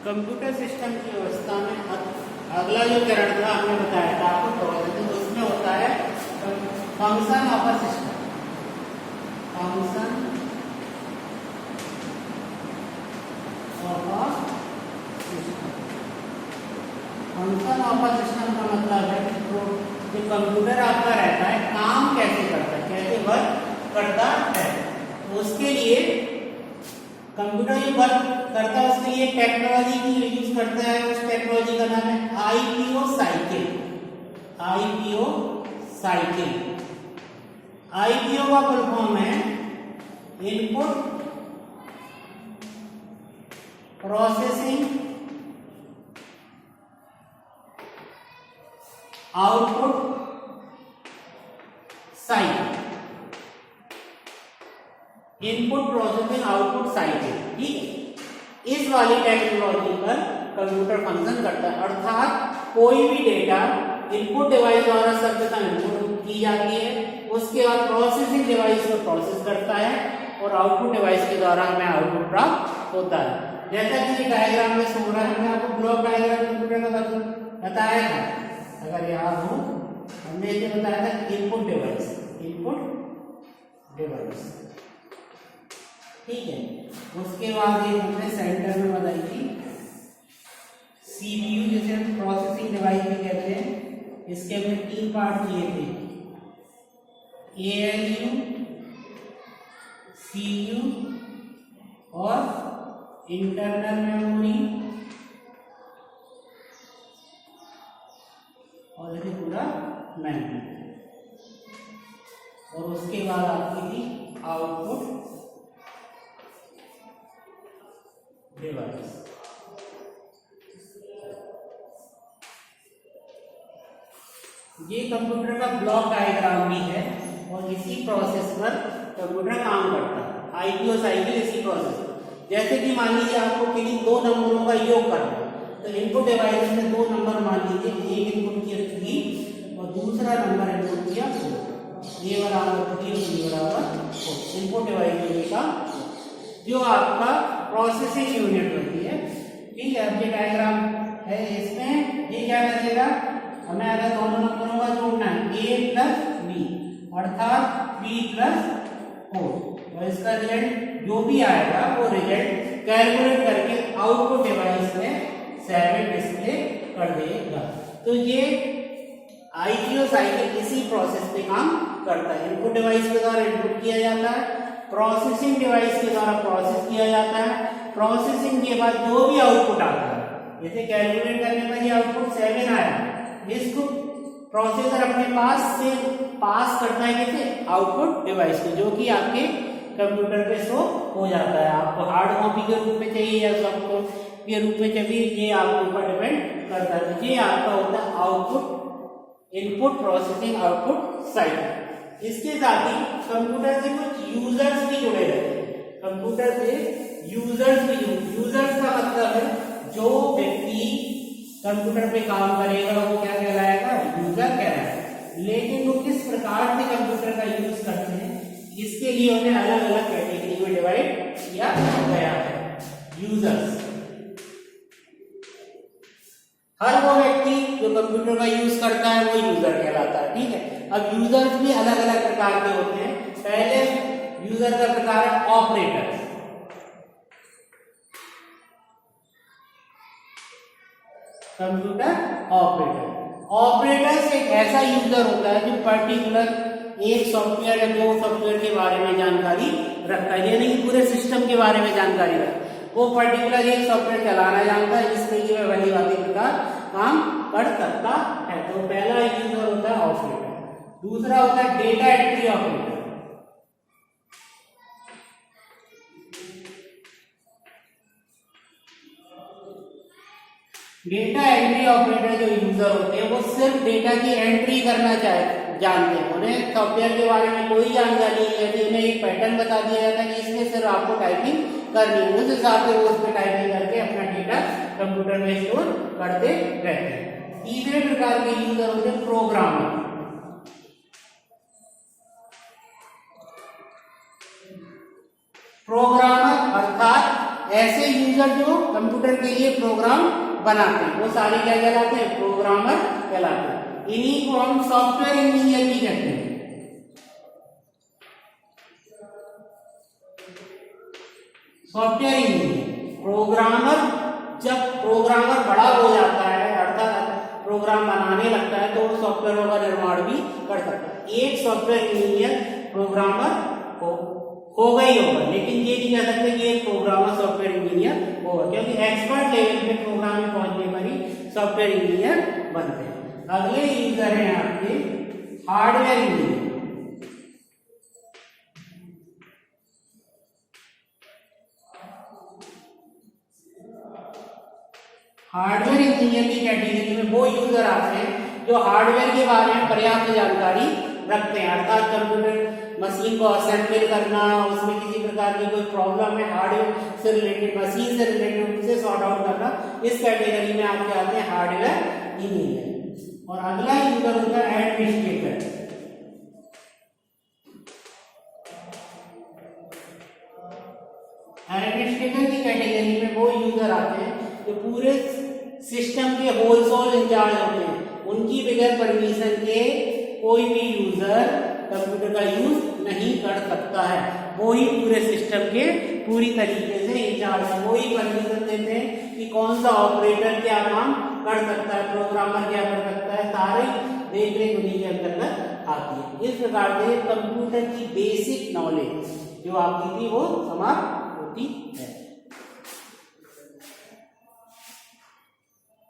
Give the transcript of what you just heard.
Computer system की व्यवस्था में अगला जो चरण था हमने बताया था आपको प्रोसेसिंग, उसमें होता है function of a system. Function of a system, function of a system का मतलब है कि जो कंप्यूटर आपका रहता है काम कैसे करता है, कैसे वर्क करता है। तो उसके लिए कंप्यूटर जो वर्क करता है उसके लिए टेक्नोलॉजी की यूज करता है। उस टेक्नोलॉजी का नाम है IPO cycle. IPO cycle, IPO का फुल फॉर्म है input processing output cycle. Input processing output cycle, ठीक है। इस वाली टेक्नोलॉजी पर कंप्यूटर फंक्शन करता है, अर्थात कोई भी डेटा इनपुट डिवाइस द्वारा सर्वप्रथम इनपुट की जाती है, उसके बाद प्रोसेसिंग डिवाइस को प्रोसेस करता है और आउटपुट डिवाइस के द्वारा हमें आउटपुट प्राप्त होता है। जैसा कि डायग्राम में सो रहा है, हमने आपको ब्लॉक डायग्राम कंप्यूटर का बताया था, अगर याद हो हमने इसे बताया था इनपुट डिवाइस, इनपुट डिवाइस, ठीक है। उसके बाद ये हमने सेंटर में बताई थी सीपीयू, जिसे हम प्रोसेसिंग डिवाइस भी कहते हैं। इसके हमने 3 पार्ट किए थे, एएलयू, सीयू और इंटरनल मेमोरी, और ये पूरा मेमोरी। और उसके बाद आपकी थी आउटपुट डिवाइस। ये कंप्यूटर का ब्लॉक डायग्राम भी है और इसी प्रोसेस पर कंप्यूटर काम करता है। आईपीओ साइकिल इसी प्रोसेस पर, जैसे कि मान लीजिए आपको किन्हीं 2 नंबरों का योग करना है, तो इनपुट डिवाइस में 2 नंबर मान लीजिए, एक इनपुट किया 3 और दूसरा नंबर इनपुट किया 4, ये बराबर 3 और ये बराबर 4। इनपुट डिवाइस में का जो आपका प्रोसेसिंग यूनिट होती है, ठीक है। अब ये डायग्राम है, इसमें ये क्या करेगा, हमें अगर दोनों नंबरों का जोड़ना है a प्लस b, अर्थात 3 प्लस 4, तो इसका रिजल्ट जो भी आएगा वो रिजल्ट कैलकुलेट करके आउटपुट डिवाइस में 7 डिस्प्ले कर देगा। तो ये आईपीओ साइकिल इसी प्रोसेस पे काम करता है। इनपुट डिवाइस के द्वारा इनपुट किया जाता है, प्रोसेसिंग डिवाइस के द्वारा प्रोसेस किया जाता है, प्रोसेसिंग के बाद जो भी आउटपुट आता है, जैसे कैलकुलेट करने पर ये आउटपुट 7 आया, इसको प्रोसेसर अपने पास से पास करता है कैसे, आउटपुट डिवाइस को, जो कि आपके कंप्यूटर पे शो हो जाता है। आपको हार्ड कॉपी के रूप में चाहिए या सॉफ्ट कॉपी के रूप में चाहिए, ये आपके ऊपर डिपेंड करता है। ये आपका होता है output, input processing output cycle. इसके साथ ही कंप्यूटर से कुछ यूजर्स भी जुड़े रहते हैं। कंप्यूटर से यूजर्स भी जुड़े, यूजर्स का मतलब है जो व्यक्ति कंप्यूटर पे काम करेगा वो क्या कहलाएगा, यूजर कहलाएगा। लेकिन वो किस प्रकार से कंप्यूटर का यूज करते हैं, इसके लिए उन्हें अलग अलग कैटेगरी में डिवाइड किया गया है। यूजर्स, हर वो व्यक्ति जो कंप्यूटर का यूज करता है वो यूजर कहलाता है, ठीक है। अब यूजर्स भी अलग अलग प्रकार के होते हैं। पहले यूजर का प्रकार है ऑपरेटर। कंप्यूटर ऑपरेटर, ऑपरेटर्स एक ऐसा यूजर होता है जो पर्टिकुलर एक सॉफ्टवेयर या 2 सॉफ्टवेयर के बारे में जानकारी रखता है, यानी कि पूरे सिस्टम के बारे में जानकारी रखता है। वो पर्टिकुलर एक सॉफ्टवेयर चलाना जानता है जिसमें कि वह भली भांति प्रकार काम कर सकता है। तो पहला यूजर होता है ऑपरेटर। दूसरा होता है data entry operator. Data entry operator जो यूजर होते हैं वो सिर्फ डेटा की एंट्री करना जानते हैं, उन्हें सॉफ्टवेयर के बारे में कोई जानकारी नहीं है। उन्हें एक पैटर्न बता दिया जाता है कि इसमें सिर्फ आपको टाइपिंग करनी है, उस हिसाब से वो उसमें टाइपिंग करके अपना डेटा कंप्यूटर में स्टोर करते रहते हैं। तीसरे प्रकार के यूजर होते हैं प्रोग्रामर। प्रोग्रामर अर्थात ऐसे यूजर जो कंप्यूटर के लिए प्रोग्राम बनाते हैं वो सारे क्या कहलाते हैं? प्रोग्रामर कहलाते हैं। इन्हीं को हम सॉफ्टवेयर इंजीनियर भी कहते हैं। सॉफ्टवेयर इंजीनियर प्रोग्रामर, जब प्रोग्रामर बड़ा हो जाता है अर्थात प्रोग्राम बनाने लगता है तो वो सॉफ्टवेयर का निर्माण भी कर सकता है। एक सॉफ्टवेयर इंजीनियर प्रोग्रामर होगा ही होगा, लेकिन ये नहीं कह सकते कि एक प्रोग्रामर सॉफ्टवेयर इंजीनियर होगा, क्योंकि एक्सपर्ट लेवल पे प्रोग्रामिंग पहुंचने पर ही सॉफ्टवेयर इंजीनियर बनते हैं। अगले यूजर हैं आपके हार्डवेयर इंजीनियर। हार्डवेयर इंजीनियर की कैटेगरी में वो यूजर आते हैं जो हार्डवेयर के बारे में पर्याप्त जानकारी रखते हैं, अर्थात कंप्यूटर मशीन को असेंबल करना, उसमें किसी प्रकार की कोई प्रॉब्लम है हार्डवेयर से रिलेटेड, मशीन से रिलेटेड, उसे सॉर्ट आउट करना, इस कैटेगरी में आपके आते हैं हार्डवेयर इंजीनियर। और अगला यूजर होता है एडमिनिस्ट्रेटर। एडमिनिस्ट्रेटर की कैटेगरी में वो यूजर आते हैं जो पूरे सिस्टम के होल सोल इंचार्ज होते हैं। उनकी बगैर परमिशन के कोई भी यूजर कंप्यूटर का यूज नहीं कर सकता है। वो ही पूरे सिस्टम के पूरी तरीके से इंचार्ज है, वो ही परमिशन देते हैं कि कौन सा ऑपरेटर क्या काम कर सकता है, प्रोग्रामर क्या कर सकता है, सारे देख रेख उन्हीं के अंतर्गत आती है। इस प्रकार से कंप्यूटर की बेसिक नॉलेज जो आपकी थी वो समाप्त होती है।